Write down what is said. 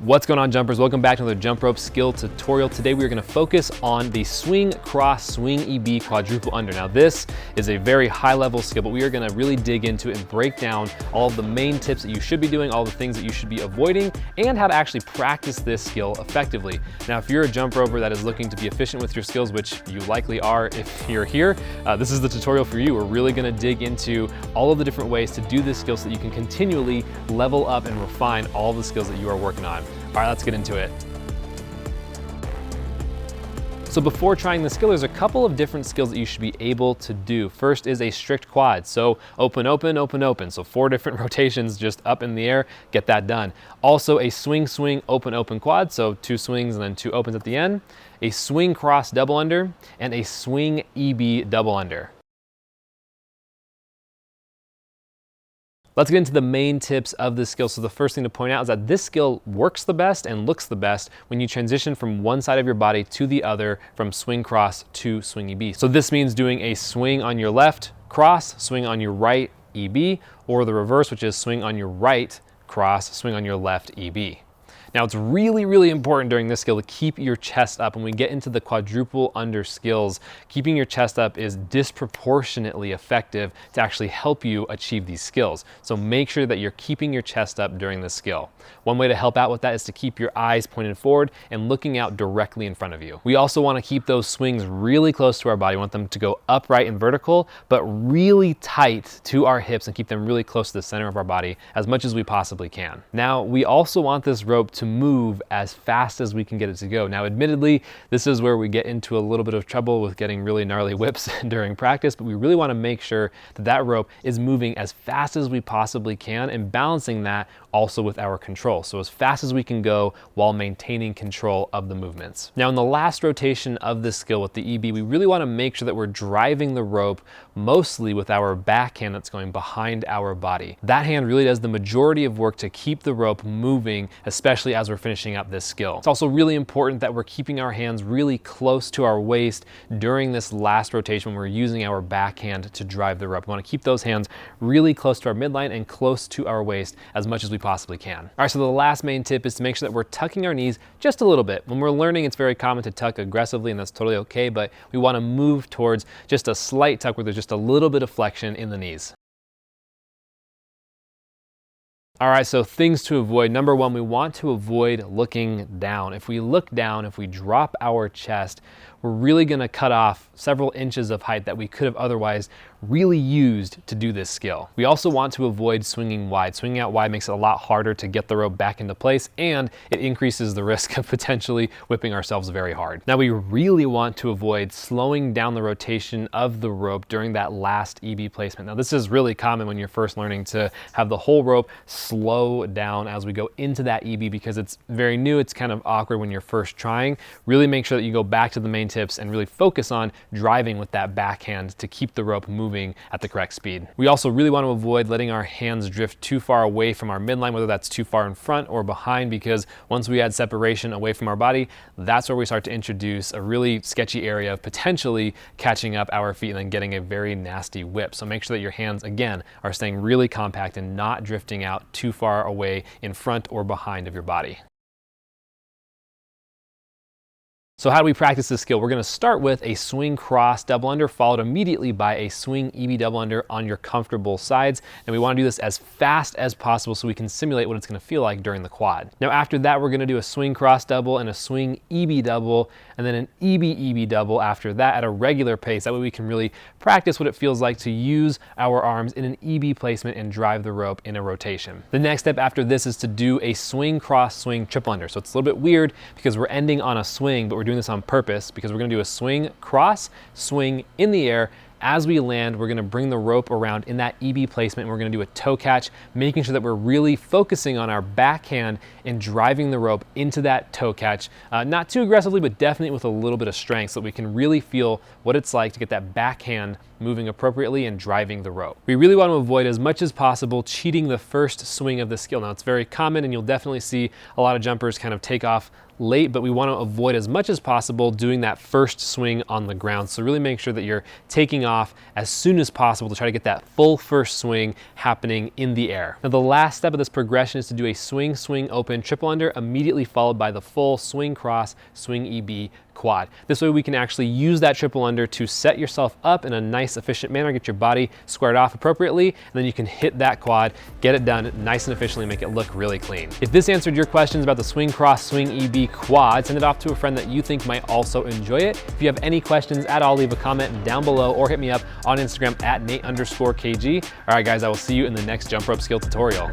What's going on, jumpers? Welcome back to another jump rope skill tutorial. Today we are going to focus on the swing cross swing EB quadruple under. Now this is a very high level skill, but we are going to really dig into and break down all of the main tips that you should be doing, all the things that you should be avoiding, and how to actually practice this skill effectively. Now if you're a jump roper that is looking to be efficient with your skills, which you likely are if you're here, this is the tutorial for you. We're really going to dig into all of the different ways to do this skill so that you can continually level up and refine all the skills that you are working on. All right, let's get into it. So before trying the skill, there's a couple of different skills that you should be able to do. First is a strict quad. So open, open, open, open. So 4 different rotations just up in the air, get that done. Also a swing, swing, open, open quad. So 2 swings and then 2 opens at the end. A swing cross double under and a swing EB double under. Let's get into the main tips of this skill. So the first thing to point out is that this skill works the best and looks the best when you transition from one side of your body to the other, from swing cross to swing EB. So this means doing a swing on your left, cross, swing on your right, EB, or the reverse, which is swing on your right, cross, swing on your left, EB. Now it's really, really important during this skill to keep your chest up. When we get into the quadruple under skills, keeping your chest up is disproportionately effective to actually help you achieve these skills. So make sure that you're keeping your chest up during this skill. One way to help out with that is to keep your eyes pointed forward and looking out directly in front of you. We also want to keep those swings really close to our body. We want them to go upright and vertical, but really tight to our hips, and keep them really close to the center of our body as much as we possibly can. Now, we also want this rope to move as fast as we can get it to go. Now, admittedly, this is where we get into a little bit of trouble with getting really gnarly whips during practice, but we really want to make sure that that rope is moving as fast as we possibly can and balancing that also with our control. So as fast as we can go while maintaining control of the movements. Now in the last rotation of this skill with the EB, we really want to make sure that we're driving the rope mostly with our back hand that's going behind our body. That hand really does the majority of work to keep the rope moving, especially as we're finishing up this skill. It's also really important that we're keeping our hands really close to our waist during this last rotation when we're using our back hand to drive the rope. We want to keep those hands really close to our midline and close to our waist as much as we possibly can. All right, so the last main tip is to make sure that we're tucking our knees just a little bit. When we're learning, it's very common to tuck aggressively, and that's totally okay, but we want to move towards just a slight tuck where there's just a little bit of flexion in the knees. All right, so things to avoid. Number 1, we want to avoid looking down. If we look down, if we drop our chest, we're really gonna cut off several inches of height that we could have otherwise really used to do this skill. We also want to avoid swinging wide. Swinging out wide makes it a lot harder to get the rope back into place, and it increases the risk of potentially whipping ourselves very hard. Now we really want to avoid slowing down the rotation of the rope during that last EB placement. Now this is really common when you're first learning to have the whole rope slow down as we go into that EB because it's very new. It's kind of awkward when you're first trying. Really make sure that you go back to the main tips and really focus on driving with that backhand to keep the rope moving at the correct speed. We also really want to avoid letting our hands drift too far away from our midline, whether that's too far in front or behind, because once we add separation away from our body, that's where we start to introduce a really sketchy area of potentially catching up our feet and then getting a very nasty whip. So make sure that your hands, again, are staying really compact and not drifting out too far away in front or behind of your body. So how do we practice this skill? We're going to start with a swing cross double under, followed immediately by a swing EB double under on your comfortable sides. And we want to do this as fast as possible so we can simulate what it's going to feel like during the quad. Now after that, we're going to do a swing cross double and a swing EB double, and then an EB double after that at a regular pace. That way we can really practice what it feels like to use our arms in an EB placement and drive the rope in a rotation. The next step after this is to do a swing cross swing triple under. So it's a little bit weird because we're ending on a swing, but we're doing this on purpose because we're going to do a swing cross swing in the air. As we land, we're going to bring the rope around in that EB placement, and we're going to do a toe catch, making sure that we're really focusing on our backhand and driving the rope into that toe catch. Not too aggressively, but definitely with a little bit of strength so that we can really feel what it's like to get that backhand moving appropriately and driving the rope. We really want to avoid as much as possible cheating the first swing of the skill. Now, it's very common and you'll definitely see a lot of jumpers kind of take off late, but we want to avoid as much as possible doing that first swing on the ground. So really make sure that you're taking off as soon as possible to try to get that full first swing happening in the air. Now, the last step of this progression is to do a swing, swing, open, triple under, immediately followed by the full swing, cross, swing, EB, quad. This way we can actually use that triple under to set yourself up in a nice, efficient manner, get your body squared off appropriately, and then you can hit that quad, get it done nice and efficiently, make it look really clean. If this answered your questions about the swing, cross, swing, EB, quad, send it off to a friend that you think might also enjoy it. If you have any questions at all, leave a comment down below or hit me up on Instagram at Nate_KG. All right, guys, I will see you in the next jump rope skill tutorial.